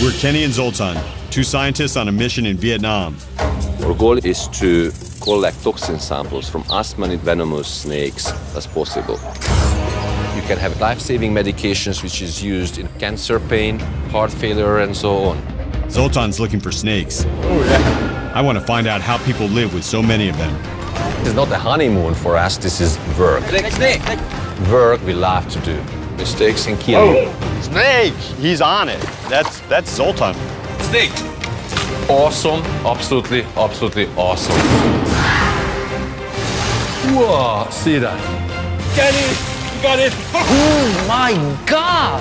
We're Kenny and Zoltan, two scientists on a mission in Vietnam. Our goal is to collect toxin samples from as many venomous snakes as possible. You can have life-saving medications which is used in cancer pain, heart failure, and so on. Zoltan's looking for snakes. Oh, yeah. I want to find out how people live with so many of them. This is not a honeymoon for us, this is work. Snake. Work we love to do. Mistakes can kill you. Snake! He's on it. That's Zoltan. Snake! Awesome, absolutely awesome. Whoa, see that? Kenny, you got it! Oh my God!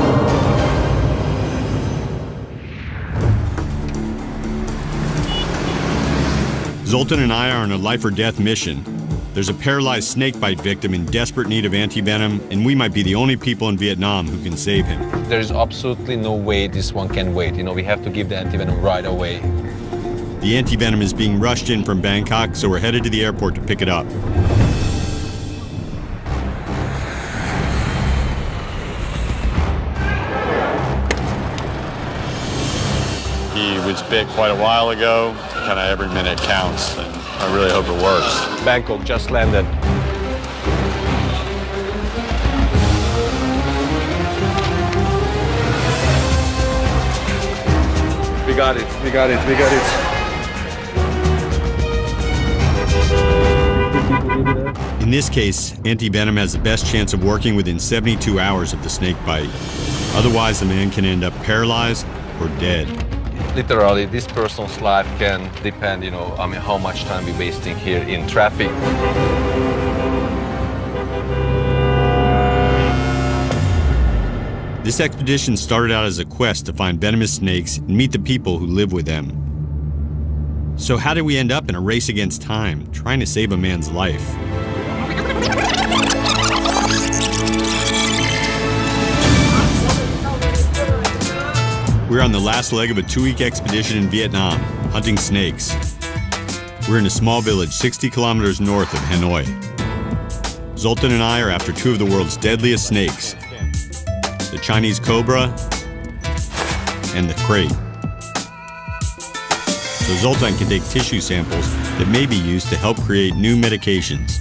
Zoltan and I are on a life or death mission. There's a paralyzed snakebite victim in desperate need of antivenom, and we might be the only people in Vietnam who can save him. There's absolutely no way this one can wait. You know, we have to give the antivenom right away. The antivenom is being rushed in from Bangkok, so we're headed to the airport to pick it up. He was bit quite a while ago. Kind of every minute counts, and I really hope it works. Bangkok just landed. We got it. In this case, antivenom has the best chance of working within 72 hours of the snake bite. Otherwise, the man can end up paralyzed or dead. Literally, this person's life can depend, how much time we're wasting here in traffic. This expedition started out as a quest to find venomous snakes and meet the people who live with them. So how did we end up in a race against time, trying to save a man's life? We're on the last leg of a 2-week expedition in Vietnam, hunting snakes. We're in a small village 60 kilometers north of Hanoi. Zoltan and I are after two of the world's deadliest snakes, the Chinese cobra and the crate. So Zoltan can take tissue samples that may be used to help create new medications.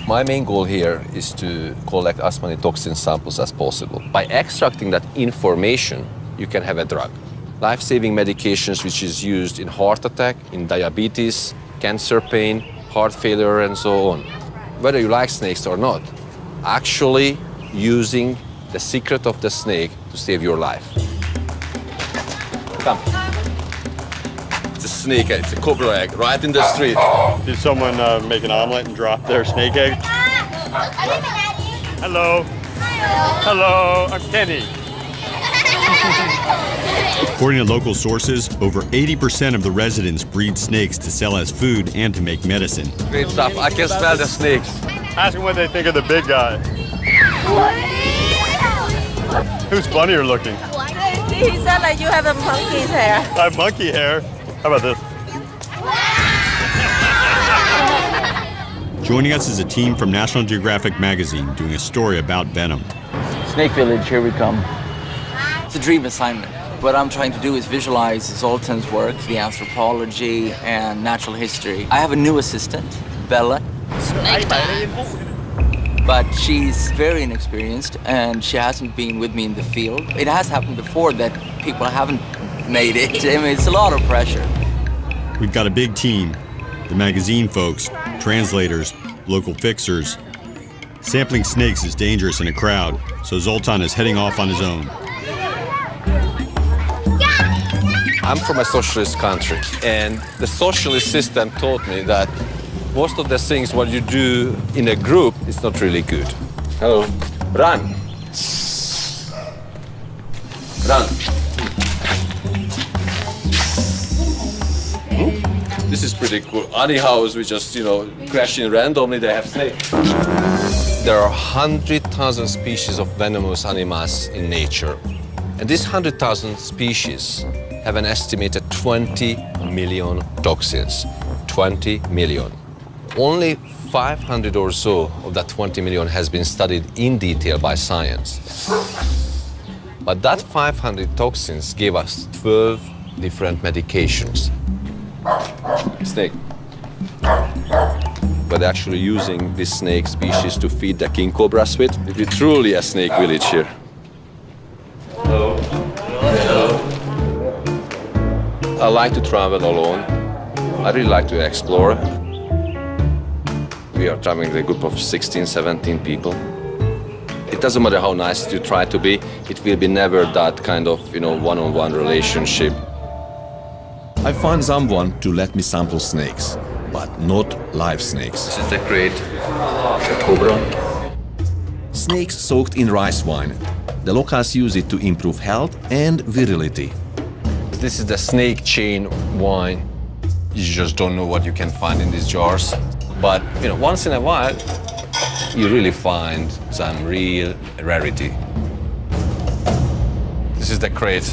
My main goal here is to collect as many toxin samples as possible. By extracting that information, you can have a drug. Life-saving medications which is used in heart attack, in diabetes, cancer pain, heart failure, and so on. Whether you like snakes or not, actually using the secret of the snake to save your life. Come. It's a snake egg, it's a cobra egg, right in the street. Did someone make an omelet and drop their snake egg? Hello. Hello, I'm Kenny. According to local sources, over 80% of the residents breed snakes to sell as food and to make medicine. Great stuff, I can smell the snakes. Ask them what they think of the big guy. Who's funnier looking? He said that you have a monkey's hair. I have monkey hair. How about this? Joining us is a team from National Geographic magazine doing a story about venom. Snake Village, here we come. It's a dream assignment. What I'm trying to do is visualize Zoltan's work, the anthropology and natural history. I have a new assistant, Bella. But she's very inexperienced and she hasn't been with me in the field. It has happened before that people haven't made it. I mean, it's a lot of pressure. We've got a big team, the magazine folks, translators, local fixers. Sampling snakes is dangerous in a crowd, so Zoltan is heading off on his own. I'm from a socialist country, and the socialist system taught me that most of the things what you do in a group is not really good. Hello. Run. Run. This is pretty cool. Any house, we just, crash in randomly, they have snakes. There are 100,000 species of venomous animals in nature. And these 100,000 species have an estimated 20 million toxins. 20 million. Only 500 or so of that 20 million has been studied in detail by science. But that 500 toxins gave us 12 different medications. Snake. But actually using this snake species to feed the king cobras with. It is truly a snake village here. Hello. Hello. I like to travel alone. I really like to explore. We are traveling with a group of 16, 17 people. It doesn't matter how nice you try to be, it will be never that kind of, one-on-one relationship. I found someone to let me sample snakes, but not live snakes. This is the great cobra. Snakes soaked in rice wine. The locals use it to improve health and virility. This is the snake chain wine. You just don't know what you can find in these jars. But, once in a while, you really find some real rarity. This is the crate.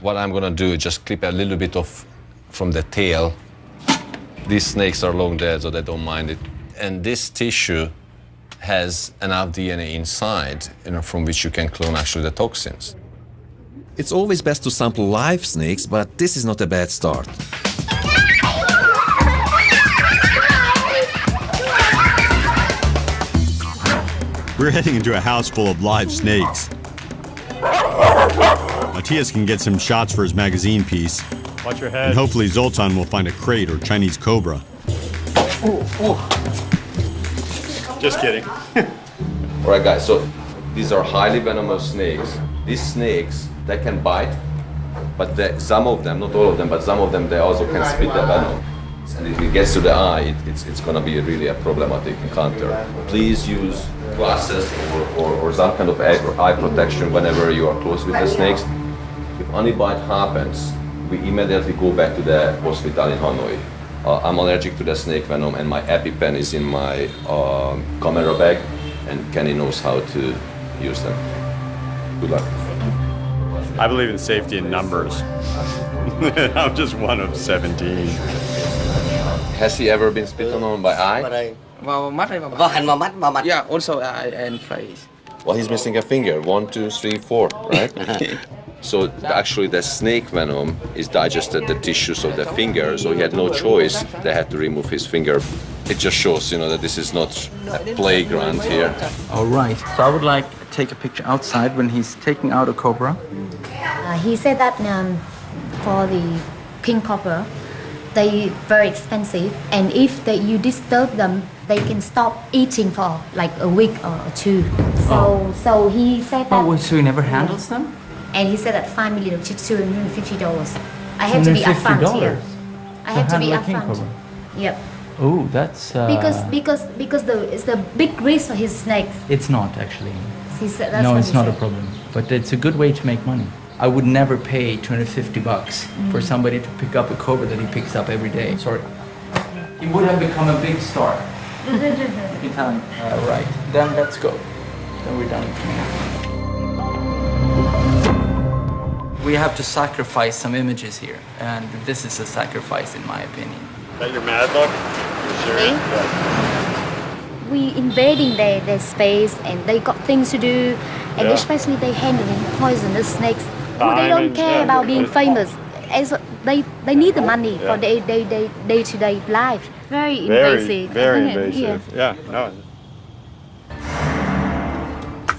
What I'm gonna do is just clip a little bit of from the tail. These snakes are long dead, so they don't mind it. And this tissue has enough DNA inside, from which you can clone actually the toxins. It's always best to sample live snakes, but this is not a bad start. We're heading into a house full of live snakes. Matthias can get some shots for his magazine piece. Watch your head. And hopefully Zoltan will find a crate or Chinese cobra. Just kidding. All right, guys, so these are highly venomous snakes. These snakes, they can bite, but some of them, not all of them, but some of them, they also can spit the venom. And if it gets to the eye, it's going to be really a problematic encounter. Please use glasses or some kind of eye protection whenever you are close with the snakes. If any bite happens, we immediately go back to the hospital in Hanoi. I'm allergic to the snake venom, and my EpiPen is in my camera bag, and Kenny knows how to use them. Good luck. I believe in safety in numbers. I'm just one of 17. Has he ever been spit on by eye? Yeah, also and face. Well, he's missing a finger. 1, 2, 3, 4, right? So actually the snake venom is digested the tissues of the finger, so he had no choice. They had to remove his finger. It just shows, that this is not a playground here. All right. So I would like to take a picture outside when he's taking out a cobra. He said that for the king cobra, they very expensive, and if you disturb them, they can stop eating for like a week or two. So he said that. Oh, so he never handles them? And he said that $5 million, which is $250. I have to be upfront here. I have to be upfront. Yep. Oh, that's because it's the big risk for his snakes. It's not actually. He said, that's no, what it's he not said. a problem. But it's a good way to make money. I would never pay $250 for somebody to pick up a cobra that he picks up every day. Sorry. He would have become a big star. Italian. All right. Then let's go. Then we're done. We have to sacrifice some images here, and this is a sacrifice in my opinion. Is that your mad look? You sure? Me? Yeah. We invading their space, and they got things to do, and Yeah. especially they handling poisonous snakes. They Time don't and- care yeah, about being but- famous. As they need the money Yeah. for their day-to-day life. Very invasive. Very Yeah. invasive. Yeah, no.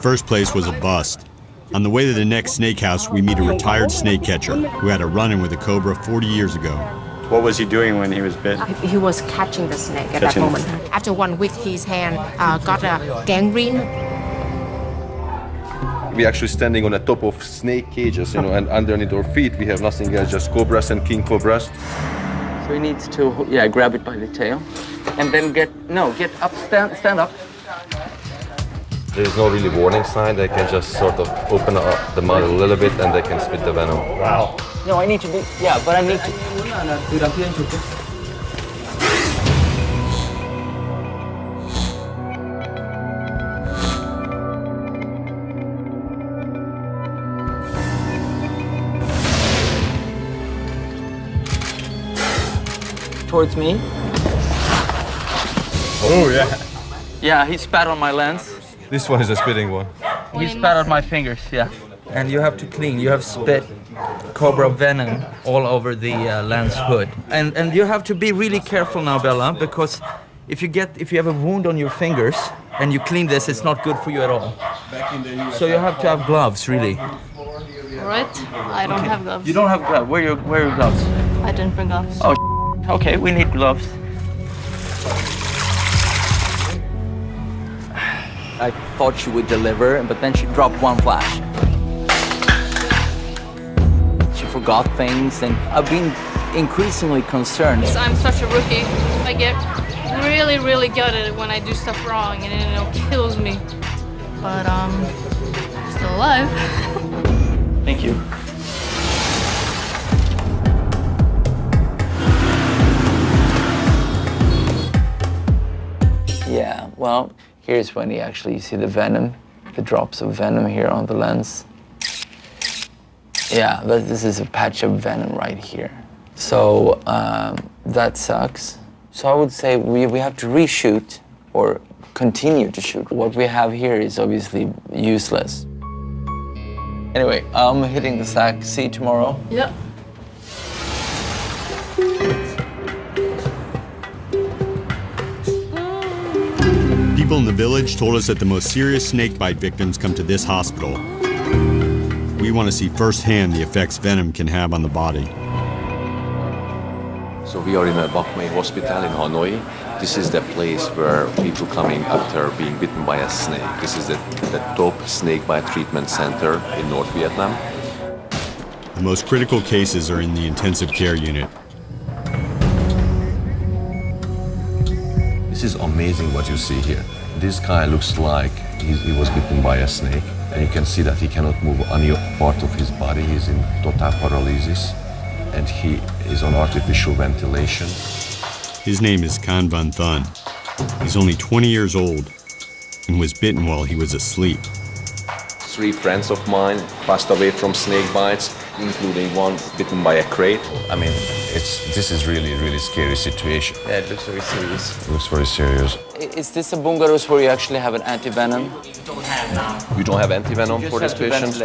First place was a bust. On the way to the next snake house, we meet a retired snake catcher who had a run-in with a cobra 40 years ago. What was he doing when he was bit? He was catching the snake at that Catching. moment. After 1 week, his hand got a gangrene. We're actually standing on the top of snake cages, and underneath our feet we have nothing else, just cobras and king cobras. So he needs to, grab it by the tail, and then get up, stand up. There is no really warning sign. They can just sort of open up the mouth a little bit and they can spit the venom. Wow. No, I need to do, but I need to. Towards me. Oh, yeah. Yeah, he spat on my lens. This one is a spitting one. He spat on my fingers, yeah. and you have to clean. You have spit cobra venom all over the lens hood. And you have to be really careful now, Bella, because if you have a wound on your fingers and you clean this, it's not good for you at all. So you have to have gloves, really. All right, I don't have gloves. You don't have gloves. Where are your gloves? I didn't bring gloves. Oh, okay, we need gloves. I thought she would deliver, but then she dropped one flash. She forgot things, and I've been increasingly concerned. I'm such a rookie. I get really, really gutted when I do stuff wrong, and it kills me. But still alive. Thank you. Yeah, well, here's when you see the venom, the drops of venom here on the lens. Yeah, this is a patch of venom right here. So that sucks. So I would say we have to reshoot or continue to shoot. What we have here is obviously useless. Anyway, I'm hitting the sack. See you tomorrow. Yep. People in the village told us that the most serious snakebite victims come to this hospital. We want to see firsthand the effects venom can have on the body. So we are in a Bach Mai hospital in Hanoi. This is the place where people coming after being bitten by a snake. This is the top snake bite treatment center in North Vietnam. The most critical cases are in the intensive care unit. This is amazing what you see here. This guy looks like he was bitten by a snake, and you can see that he cannot move any part of his body. He's in total paralysis, and he is on artificial ventilation. His name is Can Van Thun. He's only 20 years old and was bitten while he was asleep. 3 friends of mine passed away from snake bites, including one bitten by a crate. I mean, this is really scary situation. Yeah, it looks very serious. It looks very serious. Is this a bungalows where you actually have an anti-venom? We don't have anti-venom for this patient.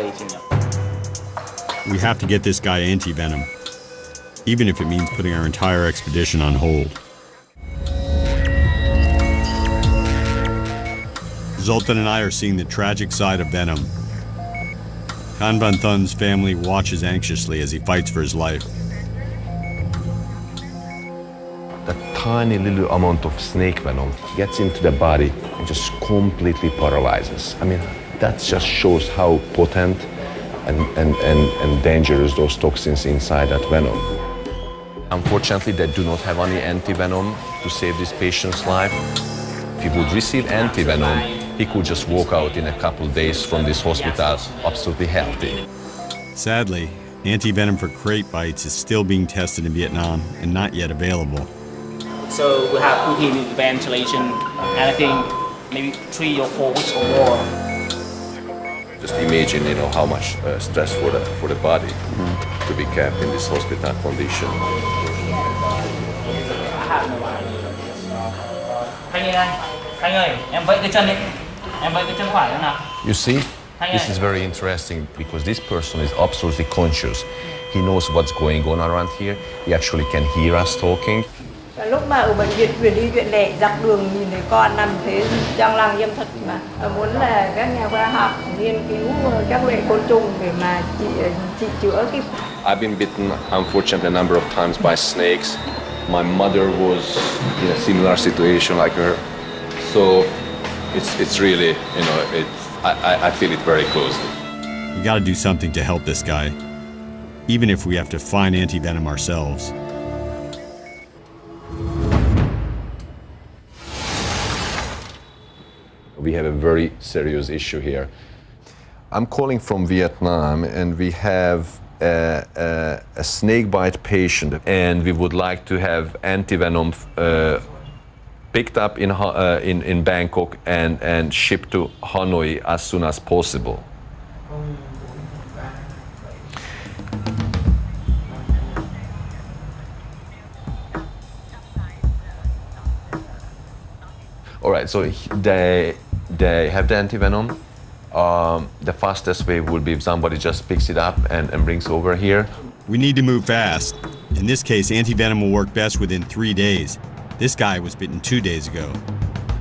We have to get this guy anti-venom, even if it means putting our entire expedition on hold. Zoltan and I are seeing the tragic side of venom. Can Van Thun's family watches anxiously as he fights for his life. That tiny little amount of snake venom gets into the body and just completely paralyzes. I mean, that just shows how potent and dangerous those toxins inside that venom. Unfortunately, they do not have any anti-venom to save this patient's life. If he would receive anti-venom, he could just walk out in a couple of days from this hospital absolutely healthy. Sadly, anti-venom for crate bites is still being tested in Vietnam and not yet available. So we have put him in ventilation, and I think maybe 3 or 4 weeks or more. Just imagine, how much stress for the body to be kept in this hospital condition. Khanh ơi, em vẫy cái chân đi. Em vẫy cái chân phải thế nào? You see, this is very interesting because this person is absolutely conscious. He knows what's going on around here. He actually can hear us talking. Lúc mà ở bệnh viện chuyển đi viện lẻ, dọc đường nhìn thấy con nằm thế trong làng yêm thật mà muốn là các nhà khoa học nghiên cứu các loại côn trùng để mà trị chữa cái. I've been bitten, unfortunately, a number of times by snakes. My mother was in a similar situation like her, so it's really, I feel it very closely. We gotta do something to help this guy, even if we have to find anti-venom ourselves. We have a very serious issue here. I'm calling from Vietnam, and we have a snake bite patient, and we would like to have anti-venom picked up in Bangkok and shipped to Hanoi as soon as possible. All right, so they have the anti-venom. The fastest way would be if somebody just picks it up and brings over here. We need to move fast. In this case, antivenom will work best within 3 days. This guy was bitten 2 days ago.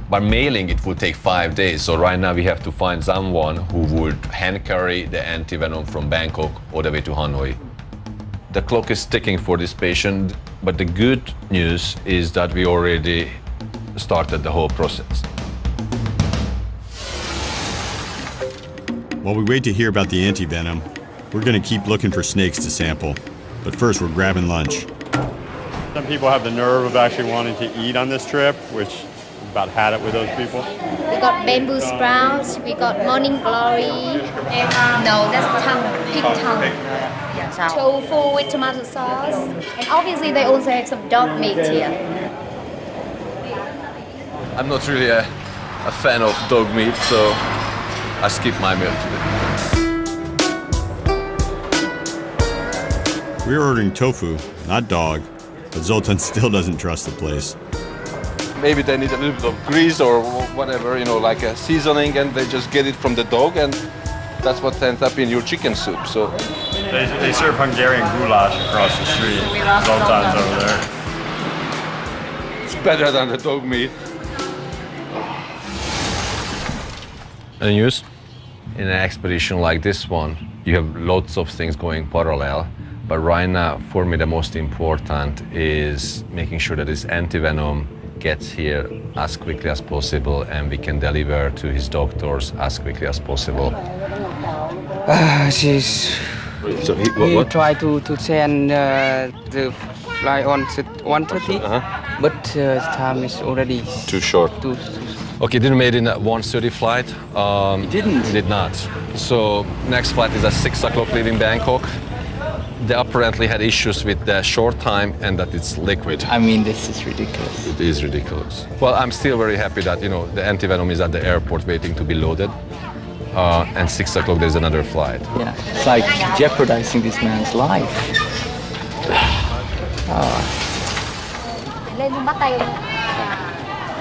By mailing, it would take 5 days. So right now we have to find someone who would hand carry the antivenom from Bangkok all the way to Hanoi. The clock is ticking for this patient, but the good news is that we already started the whole process. While we wait to hear about the antivenom, we're going to keep looking for snakes to sample. But first, we're grabbing lunch. Some people have the nerve of actually wanting to eat on this trip, which about had it with those people. We got bamboo sprouts, we got morning glory. No, that's tongue, pig tongue. Tofu with tomato sauce. And obviously they also have some dog meat here. I'm not really a fan of dog meat, so I skipped my meal today. We're ordering tofu, not dog, but Zoltan still doesn't trust the place. Maybe they need a little bit of grease or whatever, like a seasoning, and they just get it from the dog, and that's what ends up in your chicken soup. So They serve Hungarian goulash across the street. Zoltan's over there. it's better than the dog meat. Any news? In an expedition like this one, you have lots of things going parallel. But right now, for me, the most important is making sure that this antivenom gets here as quickly as possible and we can deliver to his doctors as quickly as possible. So he tried to send the flight on 1:30, but the time is already too short. Okay, didn't make it in that 1:30 flight. He didn't? Did not. So next flight is at 6 o'clock leaving Bangkok. They apparently had issues with the short time and that it's liquid. I mean, this is ridiculous. It is ridiculous. Well, I'm still very happy that, the antivenom is at the airport waiting to be loaded. And 6 o'clock there's another flight. Yeah, it's like jeopardizing this man's life.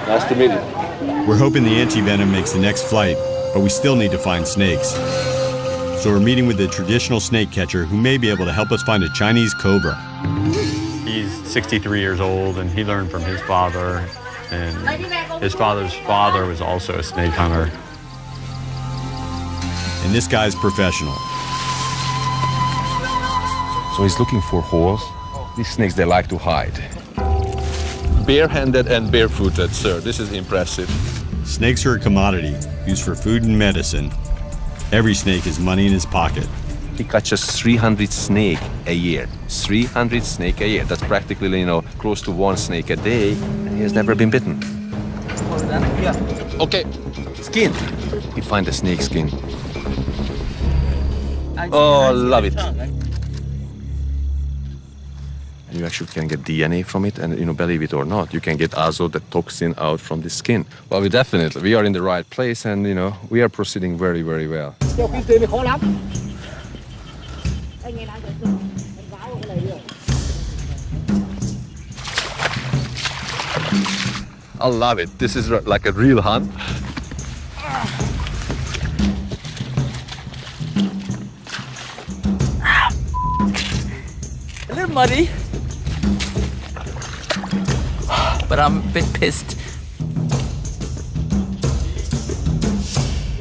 Nice to meet you. We're hoping the antivenom makes the next flight, but we still need to find snakes. So we're meeting with a traditional snake catcher who may be able to help us find a Chinese cobra. He's 63 years old, and he learned from his father. And his father's father was also a snake hunter. And this guy's professional. So he's looking for holes. These snakes, they like to hide. Barehanded and barefooted, sir. This is impressive. Snakes are a commodity used for food and medicine. Every snake is money in his pocket. He catches 300 snake a year. 300 snake a year. That's practically, close to 1 snake a day, and he has never been bitten. Okay, skin. He find the snake skin. Oh, love it. And you actually can get DNA from it, and believe it or not, you can get azo, the toxin, out from the skin. Well, we are in the right place, and we are proceeding very, very well. I love it. This is like a real hunt. A little muddy, but I'm a bit pissed.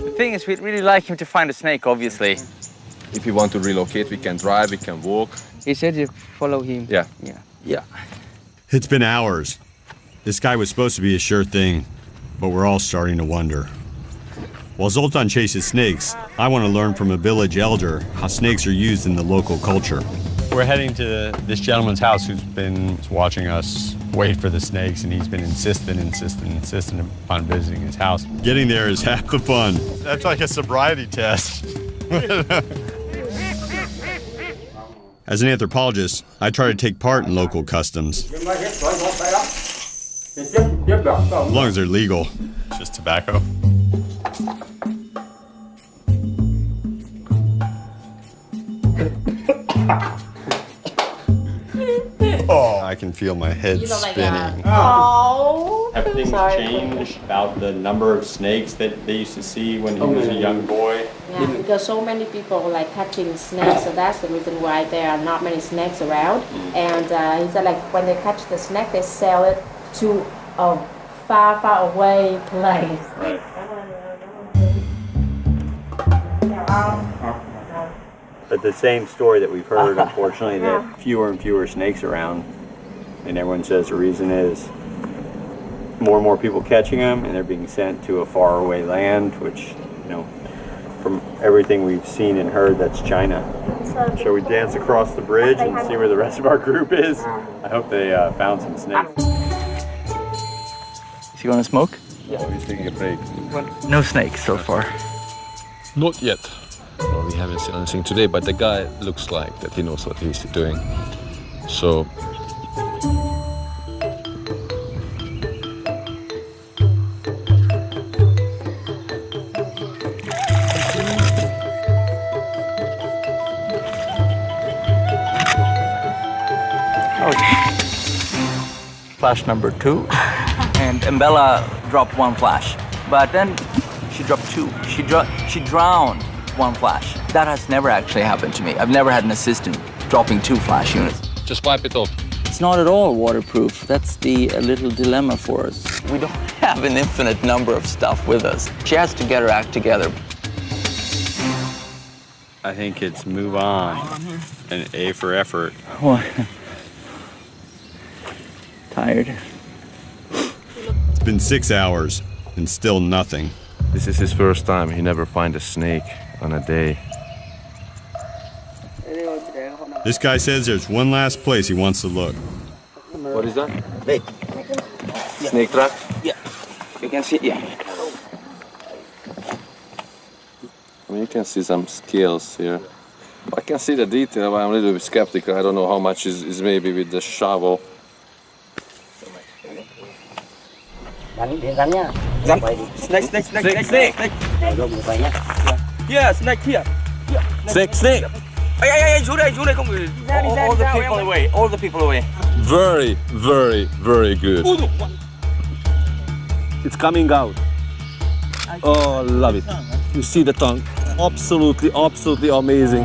The thing is, we'd really like him to find a snake, obviously. If you want to relocate, we can drive, we can walk. He said you follow him. Yeah. It's been hours. This guy was supposed to be a sure thing, but we're all starting to wonder. While Zoltan chases snakes, I want to learn from a village elder how snakes are used in the local culture. We're heading to this gentleman's house who's been watching us wait for the snakes, and he's been insisting upon visiting his house. Getting there is half the fun. That's like a sobriety test. As an anthropologist, I try to take part in local customs, as long as they're legal. Just tobacco. I can feel my head spinning. Oh, Have things sorry. changed about the number of snakes that they used to see when he was a young boy? Yeah, because so many people like catching snakes, so that's the reason why there are not many snakes around. And he said like when they catch the snake, they sell it to a far, far away place. Right. But the same story that we've heard, unfortunately, that fewer and fewer snakes around, and everyone says the reason is more and more people catching them, and they're being sent to a faraway land, which, you know, from everything we've seen and heard, that's China. Shall we dance across the bridge and see where the rest of our group is? I hope they found some snakes. Is he gonna smoke? Yeah, he's taking a break. No snakes so far. Not yet. Well, we haven't seen anything today, but the guy looks like that he knows what he's doing. So. Flash number 2, and Mbella dropped 1 flash, but then she dropped 2. She drowned 1 flash. That has never actually happened to me. I've never had an assistant dropping 2 flash units. Just wipe it off. It's not at all waterproof. That's the little dilemma for us. We don't have an infinite number of stuff with us. She has to get her act together. I think it's move on and A for effort. Tired. It's been 6 hours and still nothing. This is his first time. He never find a snake on a day. This guy says there's one last place he wants to look. What is that? Snake trap? Yeah. You can see, yeah. I mean, you can see some scales here. I can see the detail, but I'm a little bit skeptical. I don't know how much is maybe with the shovel. Snake. Yeah, snake here. Snake. All the people away. All the people away. Very, very, very good. It's coming out. Oh, love it. You see the tongue. Absolutely, absolutely amazing.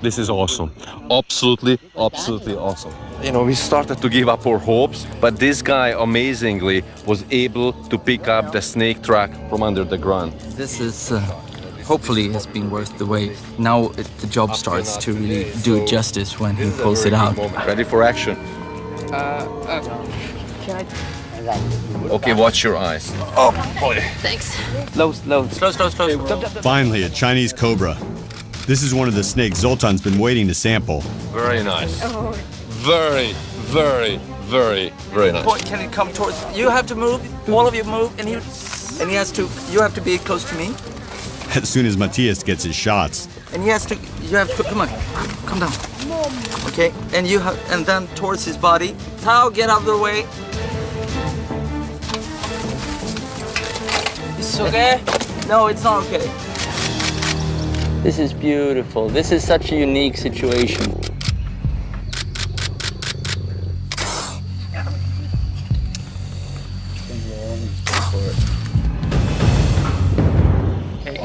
This is awesome. Absolutely, absolutely awesome. You know, we started to give up our hopes, but this guy amazingly was able to pick up the snake track from under the ground. This is hopefully has been worth the wait. Now the job starts to really do it justice when he pulls it out. Ready for action. Okay, watch your eyes. Oh boy. Thanks. Slow. Finally, a Chinese cobra. This is one of the snakes Zoltan's been waiting to sample. Very nice. Very, very, very, very nice. Boy, can it come towards? You have to move. All of you move, and he has to. You have to be close to me. As soon as Matthias gets his shots. And he has to. You have to. Come on, come down. Okay, and you have, and then towards his body. Tao, get out of the way. It's okay. No, it's not okay. This is beautiful. This is such a unique situation.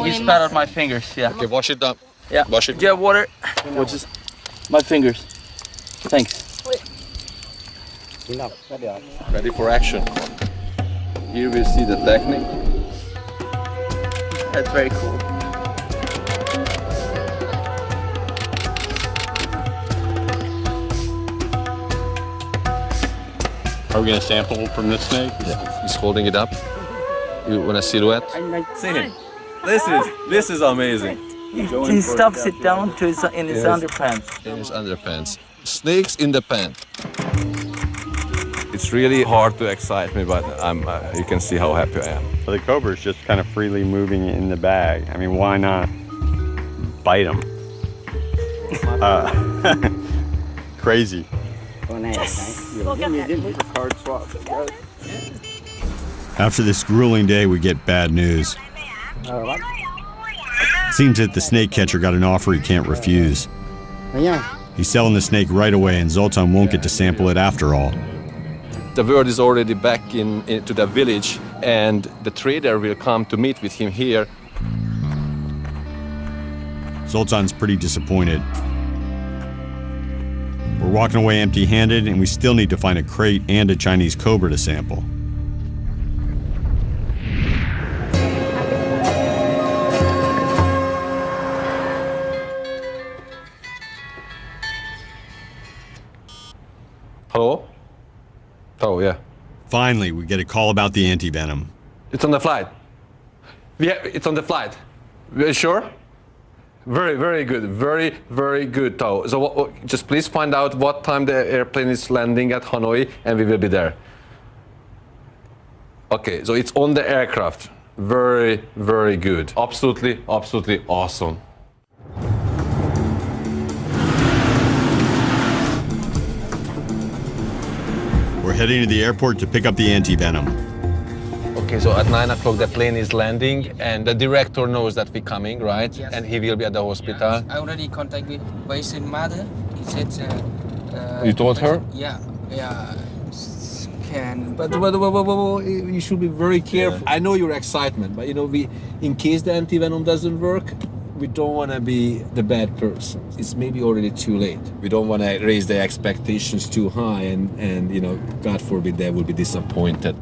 You spat out my fingers, yeah. Okay, wash it up. Yeah. Wash it. Do you have water? What's this? My fingers. Thanks. Ready for action. Here we see the technique. That's very cool. Are we going to sample from this snake? Yeah. He's holding it up. You want a silhouette? See him. This is amazing. He stuffs it down to his underpants. In his underpants. Snakes in the pant. It's really hard to excite me, but you can see how happy I am. So the cobra is just kind of freely moving in the bag. I mean, why not bite him? Crazy. After this grueling day, we get bad news. It seems that the snake catcher got an offer he can't refuse. He's selling the snake right away, and Zoltan won't get to sample it after all. The word is already back into the village, and the trader will come to meet with him here. Zoltan's pretty disappointed. We're walking away empty-handed, and we still need to find a crate and a Chinese cobra to sample. Hello? Oh, yeah. Finally, we get a call about the antivenom. It's on the flight. Yeah, it's on the flight. Are you sure? Very, very good. Very, very good, Tao. So just please find out what time the airplane is landing at Hanoi, and we will be there. Okay, so it's on the aircraft. Very, very good. Absolutely, absolutely awesome. We're heading to the airport to pick up the antivenom. Okay, so at 9 o'clock the plane is landing, and the director knows that we're coming, right? Yes. And he will be at the hospital. I already contacted with patient mother. He said. You told her? Yeah. But you should be very careful. Yeah. I know your excitement, but in case the antivenom doesn't work, we don't want to be the bad person. It's maybe already too late. We don't want to raise the expectations too high, and God forbid they will be disappointed.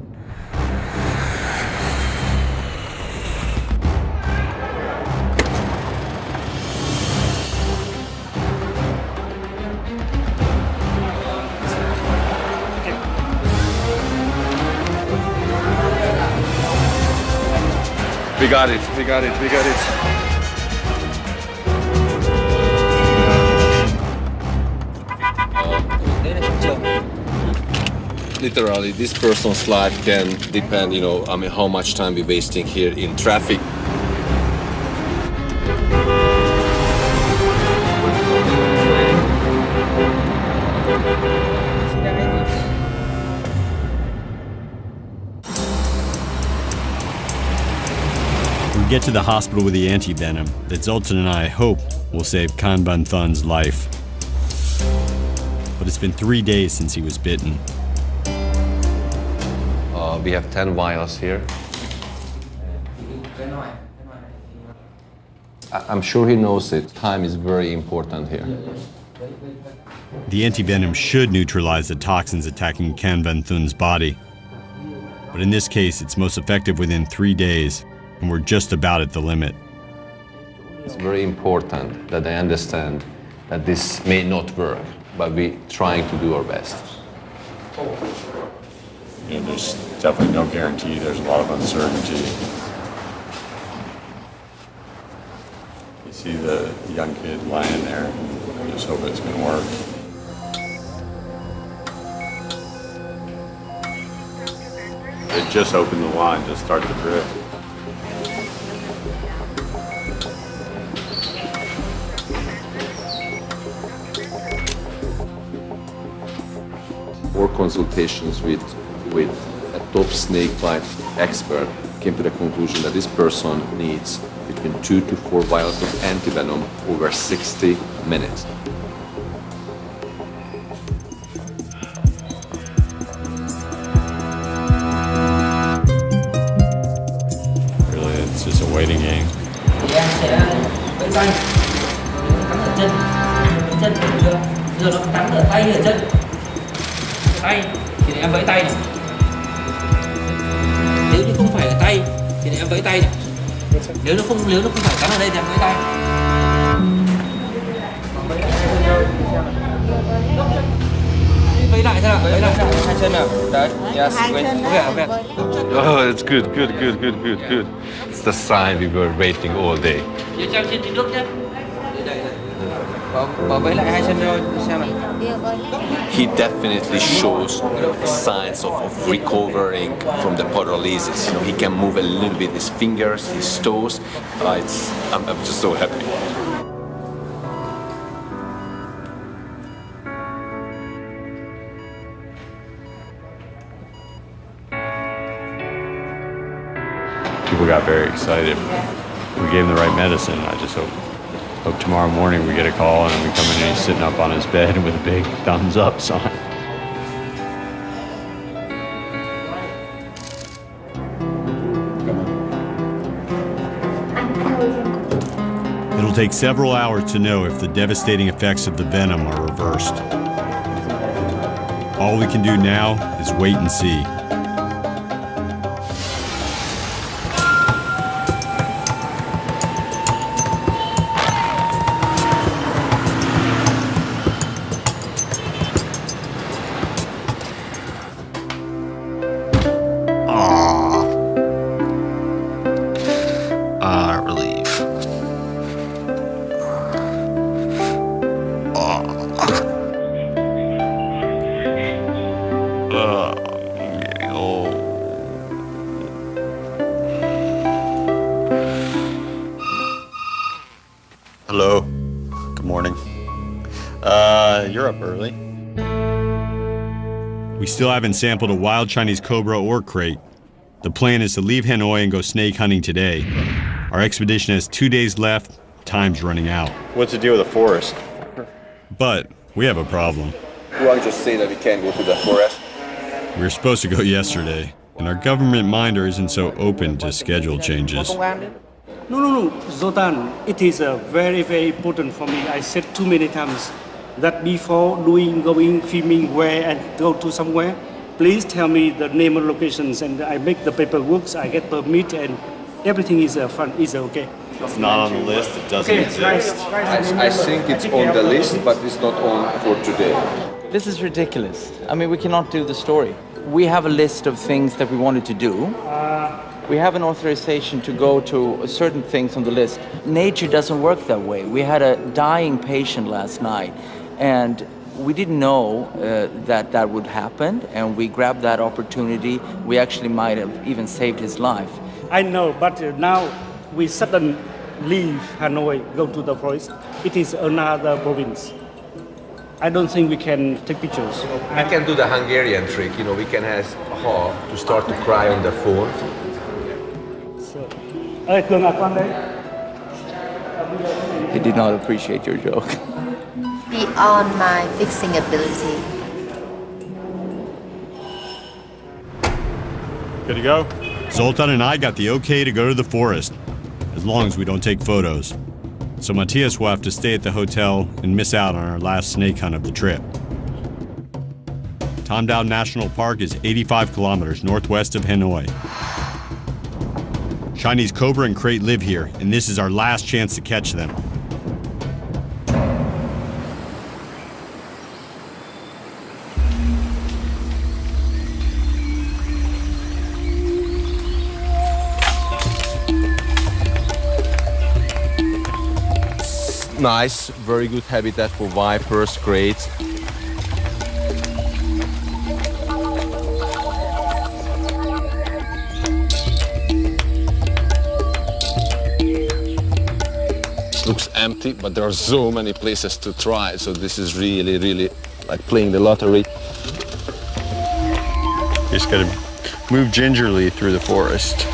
We got it. Literally, this person's life can depend, how much time we're wasting here in traffic. We get to the hospital with the antivenom that Zoltan and I hope will save Can Ban Thun's life. But it's been 3 days since he was bitten. We have 10 vials here. I'm sure he knows it. Time is very important here. The antivenom should neutralize the toxins attacking Can Ban Thun's body. But in this case, it's most effective within 3 days, and we're just about at the limit. It's very important that they understand that this may not work, but we're trying to do our best. There's definitely no guarantee. There's a lot of uncertainty. You see the young kid lying there. I just hope it's going to work. They just opened the line to start the drip. More consultations with a top snake bite expert came to the conclusion that this person needs between 2 to 4 vials of antivenom over 60 minutes. Really, it's just a waiting game. Em sẽ vẫy tay, cắn ở chân được chưa? Giờ nó cắn ở tay ở chân. Tay thì để em vẫy tay này. Nếu như không phải là tay thì để em vẫy tay này. Nếu nó không phải cắn ở đây thì em vẫy tay. Vẫy lại thế nào? Vẫy lại hai chân nào. Đấy. Yes. Okay. Oh, it's good. It's the sign we were waiting all day. Giờ treo trên nước nhé. Bỏ vẫy lại hai chân thôi xem nào. He definitely shows signs of recovering from the paralysis. He can move a little bit his fingers, his toes. I'm just so happy. People got very excited. We gave them the right medicine. I just hope Hope tomorrow morning we get a call and we come in and he's sitting up on his bed with a big thumbs up sign. It'll take several hours to know if the devastating effects of the venom are reversed. All we can do now is wait and see. Hello. Good morning. You're up early. We still haven't sampled a wild Chinese cobra or crate. The plan is to leave Hanoi and go snake hunting today. Our expedition has 2 days left. Time's running out. What's the deal with the forest? But we have a problem. You want to just say that we can't go to the forest? We were supposed to go yesterday, and our government minder isn't so open to schedule changes. No, Zoltan, it is very, very important for me. I said too many times that before going, filming where and go to somewhere, please tell me the name and locations and I make the paperwork, I get permit and everything is okay. It's not on the list, it doesn't exist. I think it's on the list, but it's not on for today. This is ridiculous. I mean, we cannot do the story. We have a list of things that we wanted to do. We have an authorization to go to certain things on the list. Nature doesn't work that way. We had a dying patient last night, and we didn't know that would happen, and we grabbed that opportunity. We actually might have even saved his life. I know, but now we suddenly leave Hanoi, go to the forest. It is another province. I don't think we can take pictures. I can do the Hungarian trick, you know, we can ask her to start to cry on the phone. He did not appreciate your joke. Beyond my fixing ability. Good to go? Zoltan and I got the okay to go to the forest, as long as we don't take photos. So Matthias will have to stay at the hotel and miss out on our last snake hunt of the trip. Tamdao National Park is 85 kilometers northwest of Hanoi. Chinese cobra and crate live here, and this is our last chance to catch them. Nice, very good habitat for vipers, crates. Looks empty, but there are so many places to try. So this is really, really like playing the lottery. You just gotta move gingerly through the forest.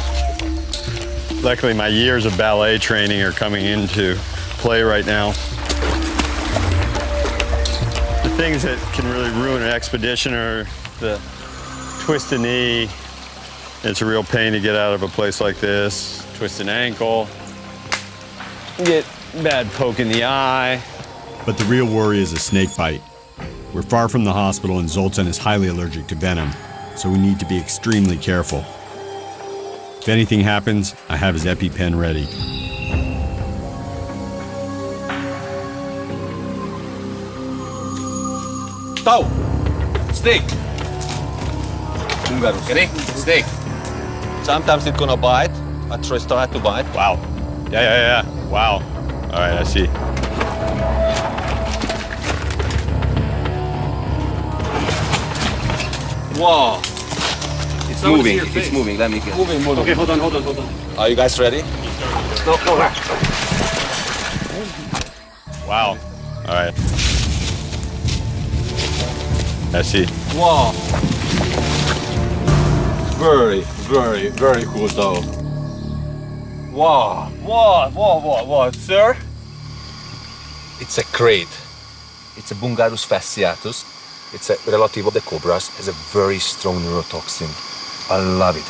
Luckily, my years of ballet training are coming into play right now. The things that can really ruin an expedition are the twist a knee. It's a real pain to get out of a place like this. Twist an ankle. Get bad poke in the eye. But the real worry is a snake bite. We're far from the hospital and Zoltan is highly allergic to venom, so we need to be extremely careful. If anything happens, I have his EpiPen ready. Tau! Snake! Ready? Snake. Sometimes it's gonna bite. I start to bite. Wow. Yeah. Wow. All right, I see. Wow. It's moving. It's moving. Let me get. Moving. Okay, hold on. Are you guys ready? Go. Wow. All right. I see. Wow. Very, very, very cool though. Wow. Sir? It's a crate. It's a Bungarus fasciatus. It's a relative of the cobras. It has a very strong neurotoxin. I love it.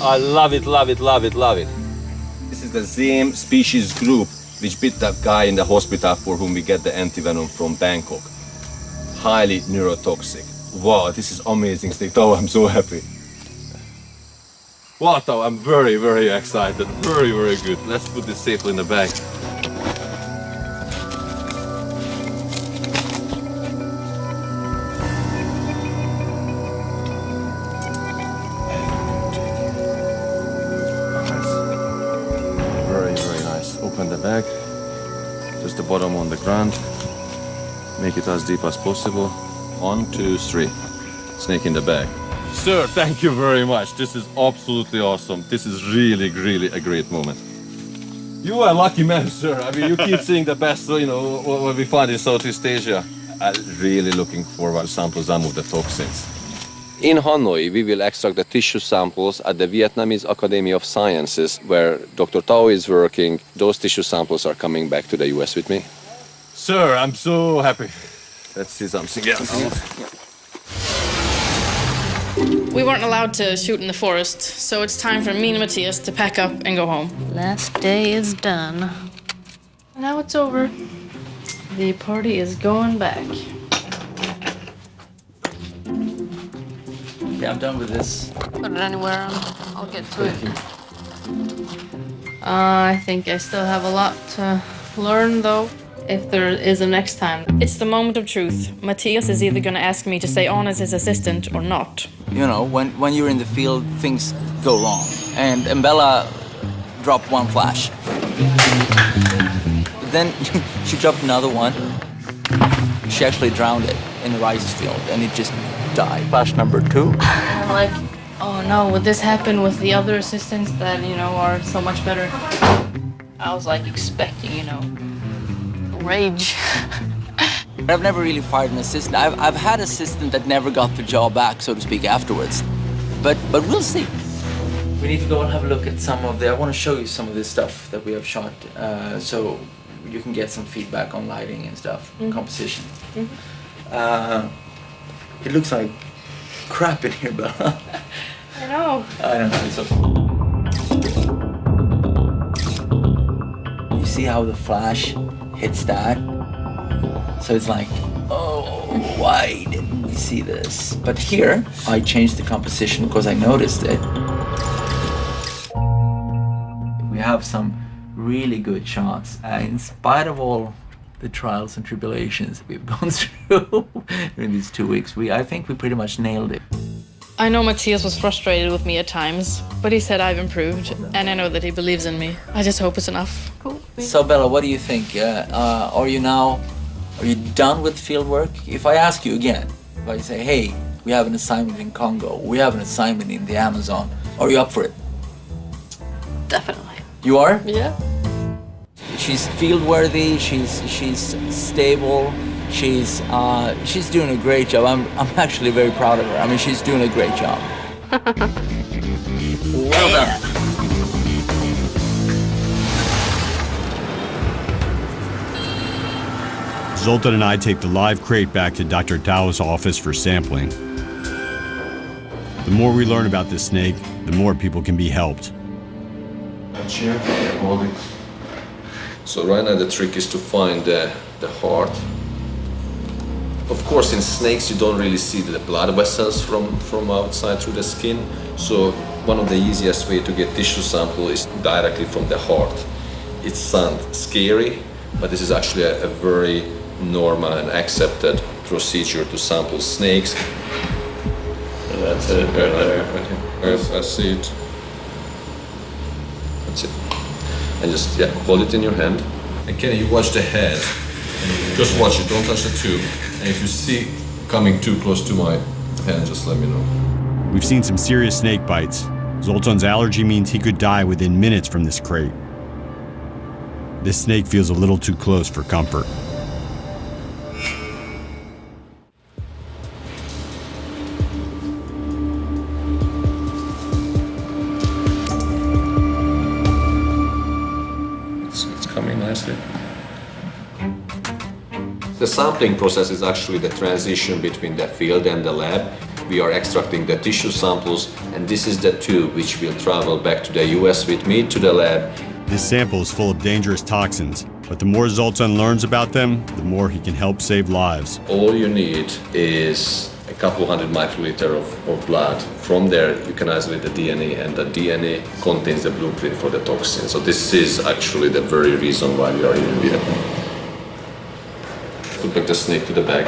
I love it, love it, love it, love it. This is the same species group which bit that guy in the hospital for whom we get the antivenom from Bangkok. Highly neurotoxic. Wow, this is amazing snake. Oh, I'm so happy. Wow, I'm very, very excited. Very, very good. Let's put this safely in the bag. Very, very nice. Open the bag. Just the bottom on the ground. Make it as deep as possible. 1, 2, 3. Snake in the bag. Sir, thank you very much. This is absolutely awesome. This is really, really a great moment. You are a lucky man, sir. I mean, you keep seeing the best, you know, what we find in Southeast Asia. I'm really looking forward to sample some of the toxins. In Hanoi, we will extract the tissue samples at the Vietnamese Academy of Sciences, where Dr. Tao is working. Those tissue samples are coming back to the US with me. Sir, I'm so happy. Let's see something else. We weren't allowed to shoot in the forest, so it's time for me and Matthias to pack up and go home. Last day is done. Now it's over. The party is going back. Okay, I'm done with this. Put it anywhere and I'll get to it. I think I still have a lot to learn, though. If there is a next time. It's the moment of truth. Matthias is either going to ask me to stay on as his assistant or not. You know, when you're in the field, things go wrong. And Bella dropped one flash. But then she dropped another one. She actually drowned it in the rice field, and it just died. Flash number 2. And I'm like, oh no, would this happen with the other assistants that, you know, are so much better? I was like expecting, you know, rage. I've never really fired an assistant. I've had assistant that never got the job back, so to speak, afterwards. But we'll see. We need to go and have a look at some of the... I want to show you some of this stuff that we have shot, so you can get some feedback on lighting and stuff, composition. It looks like crap in here, Bella. I know. I don't know, it's okay. You see how the flash hits that? So it's like, oh, why didn't we see this? But here, I changed the composition because I noticed it. We have some really good shots. In spite of all the trials and tribulations we've gone through in these 2 weeks, I think we pretty much nailed it. I know Matthias was frustrated with me at times, but he said I've improved, and I know that he believes in me. I just hope it's enough. Cool. So Bella, what do you think? Are you done with field work? If I ask you again, if I say, hey, we have an assignment in Congo, we have an assignment in the Amazon, are you up for it? Definitely. You are? Yeah. She's field-worthy, she's stable, she's doing a great job. I'm actually very proud of her. I mean, she's doing a great job. Well done. Zoltan and I take the live crate back to Dr. Tao's office for sampling. The more we learn about this snake, the more people can be helped. So right now the trick is to find the heart. Of course, in snakes you don't really see the blood vessels from outside through the skin. So one of the easiest way to get tissue sample is directly from the heart. It sounds scary, but this is actually a very normal and accepted procedure to sample snakes. So that's it right there. I see it. That's it. And just hold it in your hand. And Kenny, you watch the head. Just watch it, don't touch the tube. And if you see coming too close to my hand, just let me know. We've seen some serious snake bites. Zoltan's allergy means he could die within minutes from this crate. This snake feels a little too close for comfort. The sampling process is actually the transition between the field and the lab. We are extracting the tissue samples, and this is the tube which will travel back to the US with me to the lab. This sample is full of dangerous toxins, but the more Zoltan learns about them, the more he can help save lives. All you need is a couple hundred microliter of blood. From there, you can isolate the DNA, and the DNA contains the blueprint for the toxin. So this is actually the very reason why we are here in Vietnam. Put back the snake to the bag.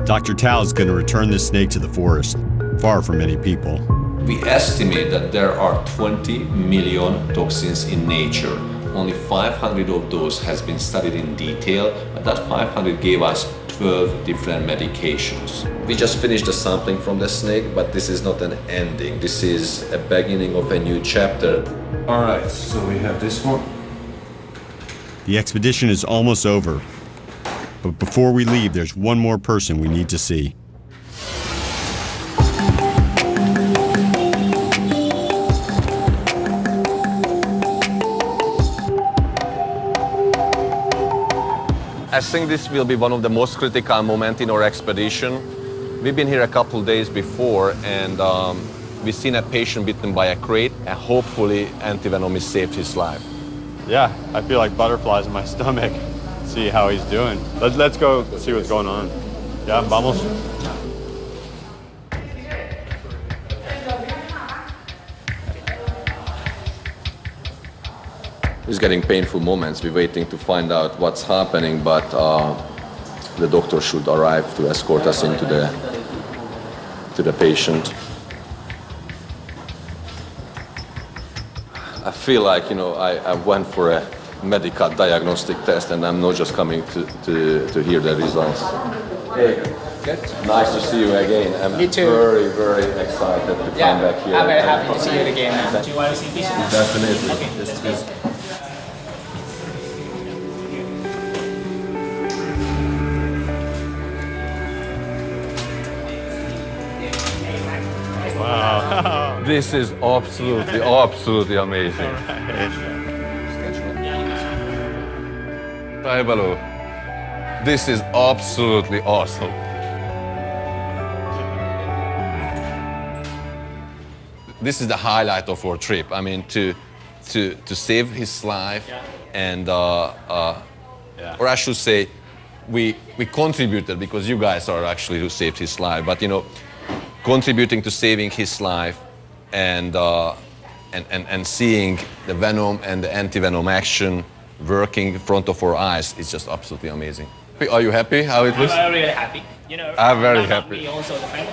Dr. Tao is going to return this snake to the forest, far from many people. We estimate that there are 20 million toxins in nature. Only 500 of those has been studied in detail, but that 500 gave us 12 different medications. We just finished the sampling from the snake, but this is not an ending. This is a beginning of a new chapter. All right, so we have this one. The expedition is almost over. But before we leave, there's one more person we need to see. I think this will be one of the most critical moments in our expedition. We've been here a couple days before, and we've seen a patient bitten by a crate, and hopefully antivenom has saved his life. Yeah, I feel like butterflies in my stomach. See how he's doing. Let's go see what's going on. Yeah, vamos. It's getting painful moments. We're waiting to find out what's happening, but the doctor should arrive to escort us into the patient. I feel like, I went for a medical diagnostic test, and I'm not just coming to hear the results. Hey, good. Nice to see you again. I'm very, very excited to come back here. I'm very happy to see you again. Do you want to see patient? Definitely. Okay, this is Wow. This is absolutely amazing. Hi, Balu. This is absolutely awesome. This is the highlight of our trip. I mean, to save his life, and or I should say, we contributed, because you guys are actually who saved his life. But contributing to saving his life, and seeing the venom and the antivenom action working in front of our eyes is just absolutely amazing. Are you happy how it looks? I'm really happy. I'm very happy. Me also, the family.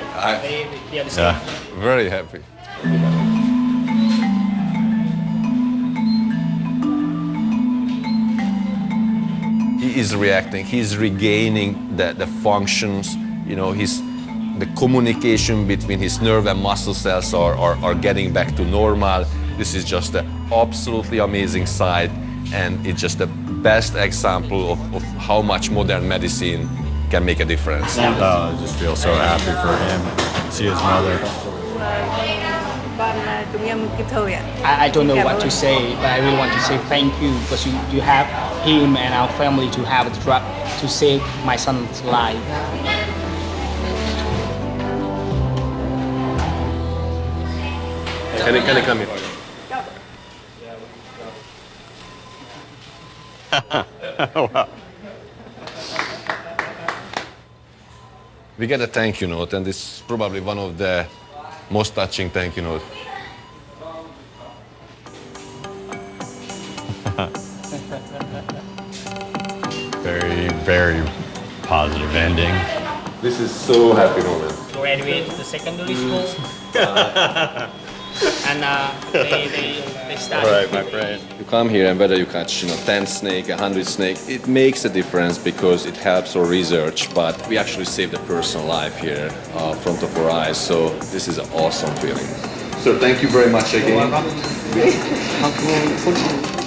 They understand. Yeah, very happy. He is reacting. He's regaining the functions. The communication between his nerve and muscle cells are getting back to normal. This is just an absolutely amazing sight. And it's just the best example of how much modern medicine can make a difference. I just feel so happy for him. See his mother. I don't know what to say, but I really want to say thank you, because you have him and our family to have a drug to save my son's life. Can I come here? Wow. We get a thank you note, and this is probably one of the most touching thank you notes. Very, very positive ending. This is so happy moment. Graduated the secondary school. And they started. All right, my friend. You come here, and whether you catch 10 snake, 100 snake, it makes a difference because it helps our research. But we actually saved a person's life here in front of our eyes. So this is an awesome feeling. So thank you very much again. You're welcome.